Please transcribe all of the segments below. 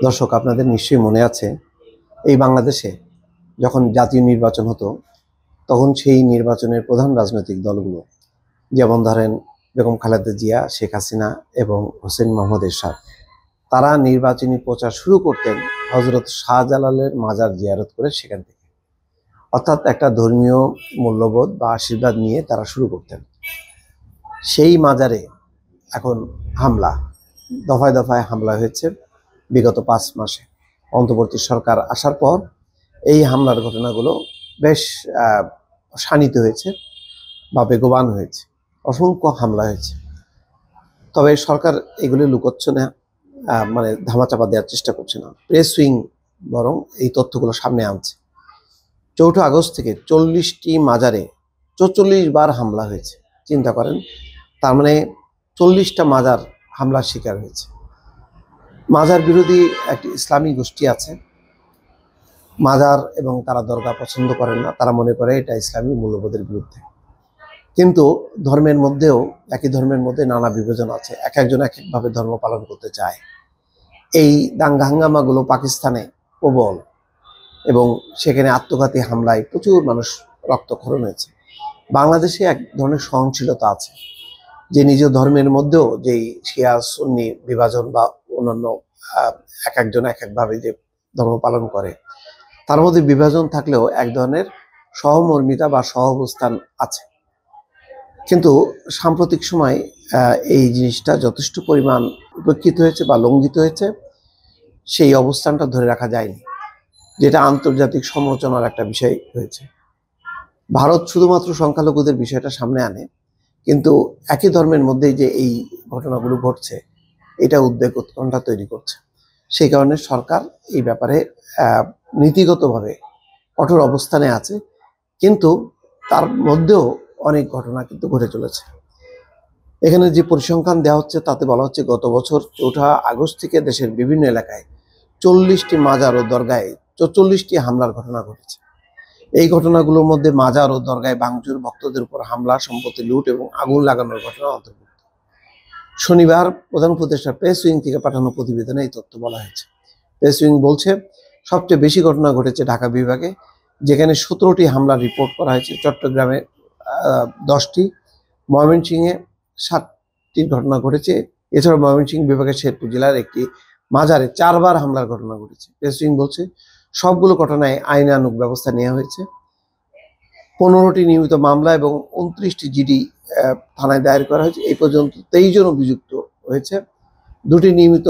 দর্শক, আপনাদের নিশ্চয়ই মনে আছে এই বাংলাদেশে যখন জাতীয় নির্বাচন হতো তখন সেই নির্বাচনের প্রধান রাজনৈতিক দলগুলো যেমন ধরেন বেগম খালেদা জিয়া, শেখ হাসিনা এবং হোসেন মোহাম্মদ এরশাদ, তারা নির্বাচনী প্রচার শুরু করতেন হজরত শাহজালালের মাজার জিয়ারত করে সেখান থেকে। অর্থাৎ একটা ধর্মীয় মূল্যবোধ বা আশীর্বাদ নিয়ে তারা শুরু করতেন। সেই মাজারে এখন হামলা, দফায় দফায় হামলা হয়েছে বিগত 5 মাসে। অন্তর্বর্তী সরকার আসার পর এই হামলার ঘটনাগুলো বেশ শানিত হয়েছে বা বেগবান হয়েছে, অসংখ্য হামলা হয়েছে। তবে সরকার এগুলি লুকোচ্ছে না, মানে ধামাচাপা দেওয়ার চেষ্টা করছে না। প্রেস উইং বরং এই তথ্যগুলো সামনে আনছে। 4 আগস্ট থেকে 40টি মাজারে 44 বার হামলা হয়েছে। চিন্তা করেন, তার মানে 40টা মাজার হামলার শিকার হয়েছে। মাজার বিরোধী একটি ইসলামী গোষ্ঠী আছে। মাজার এবং তারা দরগা পছন্দ করেন না, তারা মনে করে এটা ইসলামী মূল্যবোধের বিরুদ্ধে। কিন্তু ধর্মের মধ্যেও একই ধর্মের মধ্যে নানা বিভাজন আছে, এক একজন এক একভাবে ধর্ম পালন করতে চায়। এই দাঙ্গা হাঙ্গামাগুলো পাকিস্তানে প্রবল এবং সেখানে আত্মঘাতী হামলায় প্রচুর মানুষ রক্তক্ষরণ হয়েছে। বাংলাদেশে এক ধরনের সহনশীলতা আছে, যে নিজ ধর্মের মধ্যেও যেই শিয়া সুন্নি বিভাজন বা অন্যান্য এক একজন এক একভাবে যে ধর্ম পালন করে, তার মধ্যে বিভাজন থাকলেও এক ধরনের সহমর্মিতা বা সহাবস্থান আছে। কিন্তু সাম্প্রতিক সময় এই জিনিসটা যথেষ্ট পরিমাণ উপেক্ষিত হয়েছে বা লঙ্ঘিত হয়েছে। সেই অবস্থানটা ধরে রাখা যায়নি, যেটা আন্তর্জাতিক সমালোচনার একটা বিষয় হয়েছে। ভারত শুধুমাত্র সংখ্যালঘুদের বিষয়টা সামনে আনে, কিন্তু একই ধর্মের মধ্যে যে এই ঘটনাগুলো ঘটছে, এটা উদ্বেগ উৎকণ্ঠা তৈরি করছে। সেই কারণে সরকার এই ব্যাপারে নীতিগতভাবে কঠোর অবস্থানে আছে, কিন্তু তার মধ্যেও অনেক ঘটনা কিন্তু ঘটে চলেছে। এখানে যে পরিসংখ্যান দেওয়া হচ্ছে তাতে বলা হচ্ছে গত বছর 4 আগস্ট থেকে দেশের বিভিন্ন এলাকায় 40টি মাজার ও দরগায় 44টি হামলার ঘটনা ঘটেছে। এই ঘটনাগুলোর মধ্যে মাজার ও দরগায় ভাঙচুর, ভক্তদের উপর হামলা, সম্পত্তি লুট এবং আগুন লাগানোর ঘটনা অন্তর্ভুক্ত। শনিবার প্রধান উপদেষ্টা প্রেস উইং থেকে পাঠানো প্রতিবেদনে এই তথ্য বলা হয়েছে। প্রেস উইং বলছে, সবচেয়ে বেশি ঘটনা ঘটেছে ঢাকা বিভাগে, যেখানে 17টি হামলার রিপোর্ট করা হয়েছে। চট্টগ্রামে 10টি, ময়মনসিংহে 7টি ঘটনা ঘটেছে। এছাড়াও ময়মনসিংহ বিভাগের শেরপুর জেলার একটি মাজারে 4 বার হামলার ঘটনা ঘটেছে। প্রেস উইং বলছে, সবগুলো ঘটনায় আইনানুগ ব্যবস্থা নেওয়া হয়েছে। 15টি নিয়মিত মামলা এবং 29টি জিডি থানায় দায়ের করা হয়েছে। এই পর্যন্ত 23 জন অভিযুক্ত হয়েছে। 2টি নিয়মিত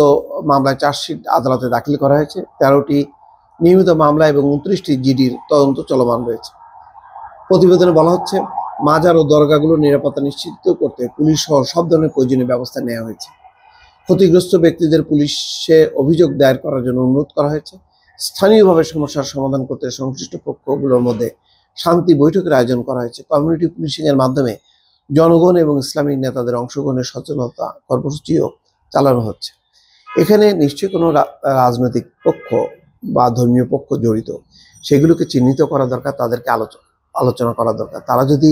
মামলায় চার্জশিট আদালতে দাখিল করা হয়েছে। 13টি নিয়মিত মামলা এবং 29টি জিডির তদন্ত চলমান রয়েছে। প্রতিবেদনে বলা হচ্ছে, মাজার ও দরগাগুলোর নিরাপত্তা নিশ্চিত করতে পুলিশ সহ সব ধরনের প্রয়োজনীয় ব্যবস্থা নেওয়া হয়েছে। ক্ষতিগ্রস্ত ব্যক্তিদের পুলিশে অভিযোগ দায়ের করার জন্য অনুরোধ করা হয়েছে। স্থানীয়ভাবে সমস্যার সমাধান করতে সংশ্লিষ্ট পক্ষগুলোর মধ্যে শান্তি বৈঠকের আয়োজন করা হয়েছে। কমিউনিটি পুলিশিং এর মাধ্যমে জনগণ এবং ইসলামিক নেতাদের অংশগ্রহণের সচেতনতা কর্মসূচিও চালানো হচ্ছে। এখানে নিশ্চয়ই কোনো রাজনৈতিক পক্ষ বা ধর্মীয় পক্ষ জড়িত, সেগুলোকে চিহ্নিত করা দরকার, তাদেরকে আলোচনা করা দরকার। তারা যদি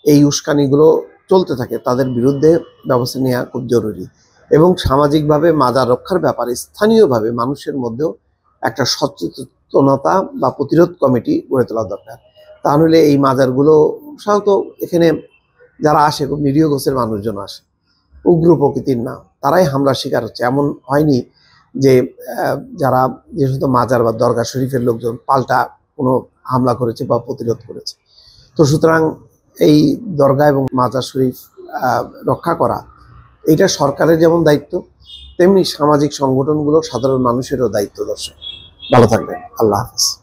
এই উস্কানিগুলো চলতে থাকে, তাদের বিরুদ্ধে ব্যবস্থা নেওয়া খুব জরুরি। এবং সামাজিকভাবে মাজার রক্ষার ব্যাপারে স্থানীয়ভাবে মানুষের মধ্যেও একটা সচেতনতা বা প্রতিরোধ কমিটি গড়ে তোলা দরকার। তাহলে এই মাজারগুলো সাধারণত এখানে যারা আসে খুব নিরীহ গোছের মানুষজন আসে, উগ্র প্রকৃতির না, তারাই হামলার শিকার হচ্ছে। এমন হয়নি যে যারা যে শুধু মাজার বা দরগা শরীফের লোকজন পাল্টা কোনো হামলা করেছে বা প্রতিরোধ করেছে। তো সুতরাং এই দরগা এবং মাজার শরীফ রক্ষা করা, এটা সরকারের যেমন দায়িত্ব, তেমনি সামাজিক সংগঠনগুলো, সাধারণ মানুষেরও দায়িত্ব। দর্শক, ভালো থাকবেন। আল্লাহ হাফেজ।